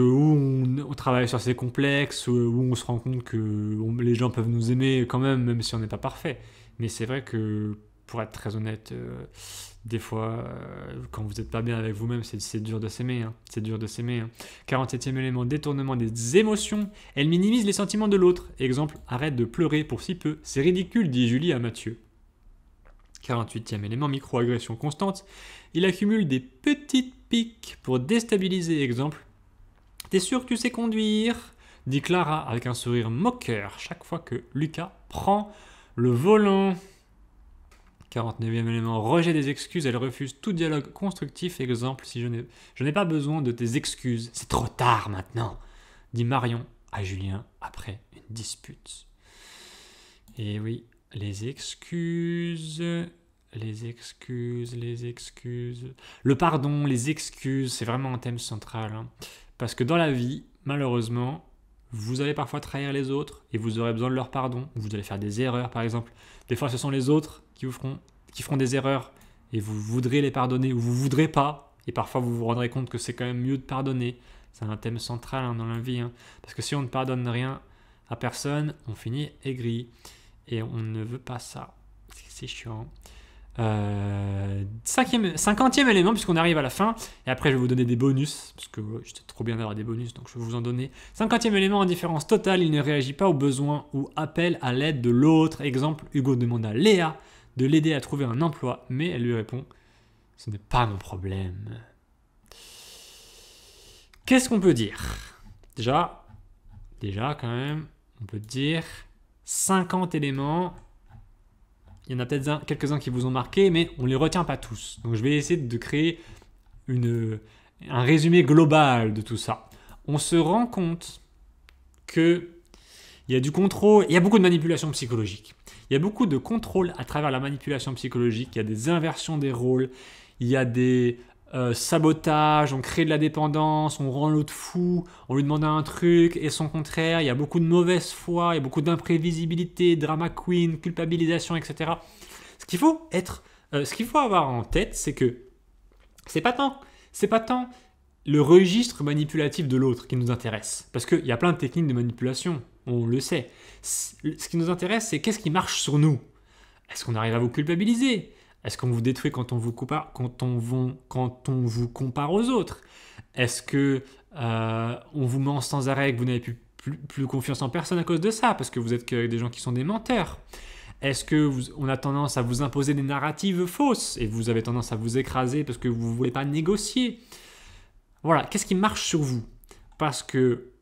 où on travaille sur ces complexes, où on se rend compte que les gens peuvent nous aimer quand même si on n'est pas parfait. Mais c'est vrai que, pour être très honnête, des fois, quand vous n'êtes pas bien avec vous-même, c'est dur de s'aimer. Hein. C'est dur de s'aimer. Hein. 47e élément, détournement des émotions. Elle minimise les sentiments de l'autre. Exemple, arrête de pleurer pour si peu. C'est ridicule, dit Julie à Mathieu. 48e élément, micro-agression constante. Il accumule des petites piques pour déstabiliser. Exemple, t'es sûr que tu sais conduire, dit Clara avec un sourire moqueur chaque fois que Lucas prend le volant. 49e élément, rejet des excuses, elle refuse tout dialogue constructif. Exemple, si je n'ai pas besoin de tes excuses, c'est trop tard maintenant, dit Marion à Julien après une dispute. Et oui, les excuses. Le pardon, les excuses, c'est vraiment un thème central. Hein. Parce que dans la vie, malheureusement, vous allez parfois trahir les autres et vous aurez besoin de leur pardon. Vous allez faire des erreurs, par exemple. Des fois, ce sont les autres qui feront des erreurs et vous voudrez les pardonner ou vous voudrez pas. Et parfois, vous vous rendrez compte que c'est quand même mieux de pardonner. C'est un thème central dans la vie. Hein. Parce que si on ne pardonne rien à personne, on finit aigri. Et on ne veut pas ça. C'est chiant. 50e élément, puisqu'on arrive à la fin, et après je vais vous donner des bonus, parce que j'étais trop bien d'avoir des bonus, donc je vais vous en donner. 50e élément, indifférence totale, il ne réagit pas aux besoins ou appelle à l'aide de l'autre. Exemple, Hugo demande à Léa de l'aider à trouver un emploi, mais elle lui répond, ce n'est pas mon problème. Qu'est-ce qu'on peut dire ? Déjà quand même, on peut dire 50 éléments. Il y en a peut-être quelques-uns qui vous ont marqué, mais on ne les retient pas tous. Donc je vais essayer de créer un résumé global de tout ça. On se rend compte qu'il y a du contrôle, il y a beaucoup de manipulation psychologique. Il y a beaucoup de contrôle à travers la manipulation psychologique, il y a des inversions des rôles, il y a des sabotages, on crée de la dépendance, on rend l'autre fou, on lui demande un truc et son contraire, il y a beaucoup de mauvaise foi, il y a beaucoup d'imprévisibilité, drama queen, culpabilisation, etc. Ce qu'il faut avoir en tête, c'est que c'est pas tant le registre manipulatif de l'autre qui nous intéresse, parce qu'il y a plein de techniques de manipulation, on le sait. Ce qui nous intéresse, c'est qu'est-ce qui marche sur nous. Est-ce qu'on arrive à vous culpabiliser ? Est-ce qu'on vous détruit quand on vous compare aux autres ? Est-ce que on vous ment sans arrêt et que vous n'avez plus confiance en personne à cause de ça, parce que vous êtes que des gens qui sont des menteurs ? Est-ce qu'on a tendance à vous imposer des narratives fausses et vous avez tendance à vous écraser parce que vous ne voulez pas négocier ? Voilà, qu'est-ce qui marche sur vous ? Parce que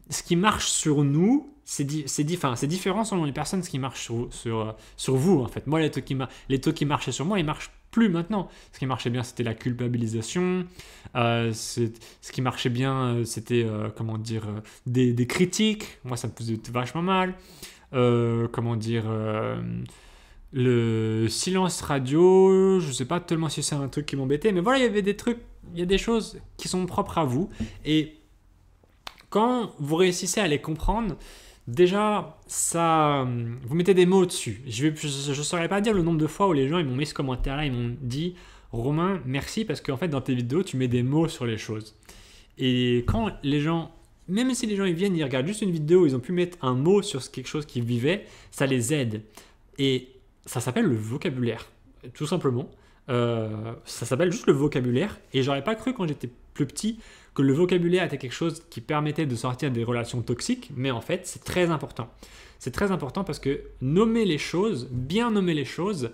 ce qui marche sur nous, c'est différent selon les personnes, ce qui marche sur vous en fait. Moi, les trucs qui marchaient sur moi, ils marchent plus maintenant. Ce qui marchait bien, c'était la culpabilisation. Ce qui marchait bien, c'était des critiques. Moi, ça me faisait vachement mal. Le silence radio, je sais pas tellement si c'est un truc qui m'embêtait, mais voilà, il y avait des trucs, il y a des choses qui sont propres à vous. Et quand vous réussissez à les comprendre, déjà, vous mettez des mots dessus. Je ne saurais pas dire le nombre de fois où les gens ils m'ont mis ce commentaire-là, ils m'ont dit « Romain, merci parce qu'en fait, dans tes vidéos, tu mets des mots sur les choses. » Et quand les gens, même si les gens ils viennent, ils regardent juste une vidéo, ils ont pu mettre un mot sur quelque chose qu'ils vivaient, ça les aide. Et ça s'appelle le vocabulaire, tout simplement. Ça s'appelle juste le vocabulaire. Et j'aurais pas cru quand j'étais plus petit que le vocabulaire était quelque chose qui permettait de sortir des relations toxiques, mais en fait, c'est très important. C'est très important parce que nommer les choses, bien nommer les choses,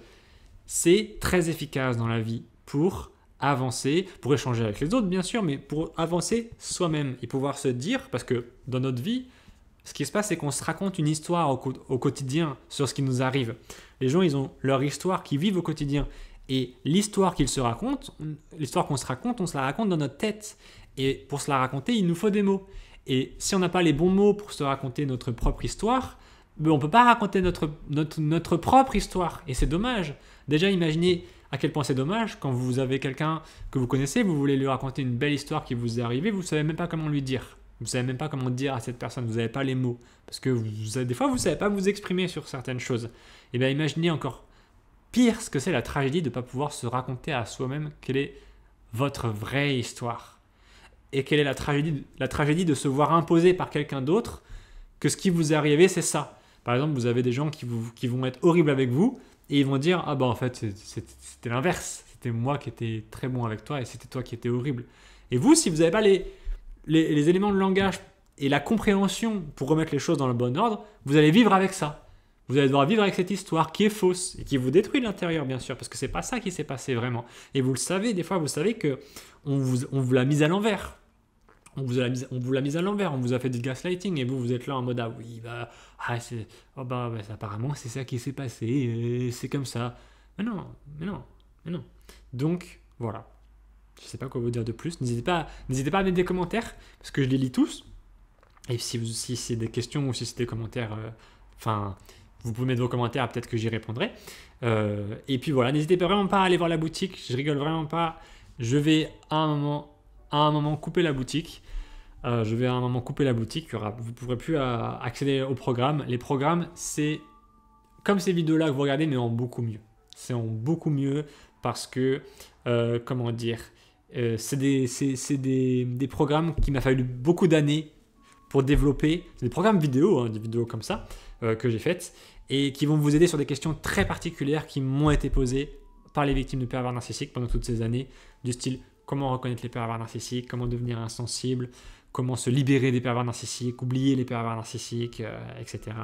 c'est très efficace dans la vie pour avancer, pour échanger avec les autres bien sûr, mais pour avancer soi-même et pouvoir se dire, parce que dans notre vie, ce qui se passe, c'est qu'on se raconte une histoire au quotidien sur ce qui nous arrive. Les gens, ils ont leur histoire qu'ils vivent au quotidien. Et l'histoire qu'ils se racontent, l'histoire qu'on se raconte, on se la raconte dans notre tête. Et pour se la raconter, il nous faut des mots. Et si on n'a pas les bons mots pour se raconter notre propre histoire, on ne peut pas raconter notre propre histoire. Et c'est dommage. Déjà, imaginez à quel point c'est dommage quand vous avez quelqu'un que vous connaissez, vous voulez lui raconter une belle histoire qui vous est arrivée, vous ne savez même pas comment lui dire. Vous ne savez même pas comment dire à cette personne, vous n'avez pas les mots. Parce que des fois, vous ne savez pas vous exprimer sur certaines choses. Et bien imaginez encore pire ce que c'est la tragédie de ne pas pouvoir se raconter à soi-même quelle est votre vraie histoire. Et quelle est la tragédie de se voir imposer par quelqu'un d'autre que ce qui vous est arrivé, c'est ça. Par exemple, vous avez des gens qui vont être horribles avec vous et ils vont dire « Ah bah en fait, c'était l'inverse. C'était moi qui étais très bon avec toi et c'était toi qui étais horrible. » Et vous, si vous n'avez pas les éléments de langage et la compréhension pour remettre les choses dans le bon ordre, vous allez vivre avec ça. Vous allez devoir vivre avec cette histoire qui est fausse et qui vous détruit de l'intérieur, bien sûr, parce que c'est pas ça qui s'est passé vraiment. Et vous le savez, des fois, vous savez que on vous l'a mise à l'envers. On vous l'a mise à l'envers, on vous a fait du gaslighting et vous êtes là en mode ah oui, apparemment c'est ça qui s'est passé, c'est comme ça. Mais non. Donc voilà. Je ne sais pas quoi vous dire de plus. N'hésitez pas à mettre des commentaires parce que je les lis tous. Et si c'est des questions ou si c'est des commentaires, vous pouvez mettre vos commentaires, peut-être que j'y répondrai. Et puis voilà, n'hésitez vraiment pas à aller voir la boutique. Je rigole vraiment pas. Je vais à un moment couper la boutique. Vous ne pourrez plus accéder au programme. Les programmes, c'est comme ces vidéos-là que vous regardez, mais en beaucoup mieux. C'est en beaucoup mieux parce que, c'est des programmes qui m'a fallu beaucoup d'années pour développer. C'est des programmes vidéo, des vidéos comme ça que j'ai faites et qui vont vous aider sur des questions très particulières qui m'ont été posées par les victimes de pervers narcissiques pendant toutes ces années, du style comment reconnaître les pervers narcissiques, comment devenir insensible, comment se libérer des pervers narcissiques, oublier les pervers narcissiques, etc.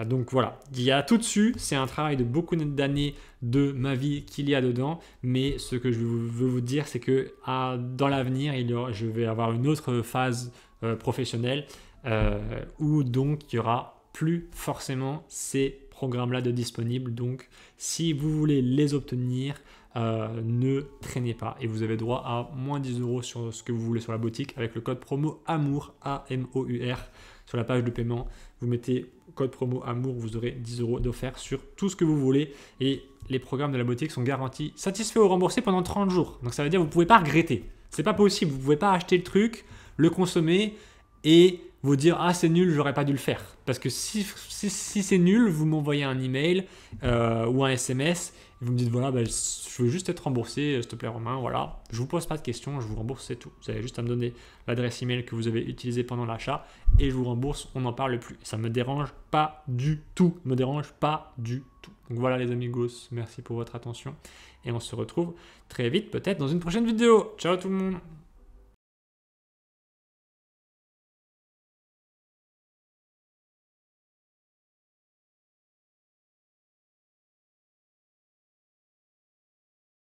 Donc voilà, il y a tout dessus, c'est un travail de beaucoup d'années de ma vie qu'il y a dedans, mais ce que je veux vous dire, c'est que dans l'avenir, je vais avoir une autre phase professionnelle où donc il y aura plus forcément ces programmes-là de disponibles. Donc si vous voulez les obtenir, ne traînez pas et vous avez droit à moins 10 € sur ce que vous voulez sur la boutique avec le code promo AMOUR, AMOUR, sur la page de paiement. Vous mettez code promo AMOUR, vous aurez 10 € d'offert sur tout ce que vous voulez et les programmes de la boutique sont garantis satisfaits ou remboursés pendant 30 jours. Donc ça veut dire que vous ne pouvez pas regretter. C'est pas possible, vous ne pouvez pas acheter le truc, le consommer et vous dire ah c'est nul, j'aurais pas dû le faire. Parce que si c'est nul, vous m'envoyez un email ou un SMS et vous me dites voilà je veux juste être remboursé, s'il te plaît Romain, voilà. Je vous pose pas de questions, je vous rembourse, c'est tout. Vous avez juste à me donner l'adresse email que vous avez utilisée pendant l'achat et je vous rembourse, on n'en parle plus. Ça me dérange pas du tout, Donc voilà les amigos, merci pour votre attention et on se retrouve très vite peut-être dans une prochaine vidéo. Ciao tout le monde.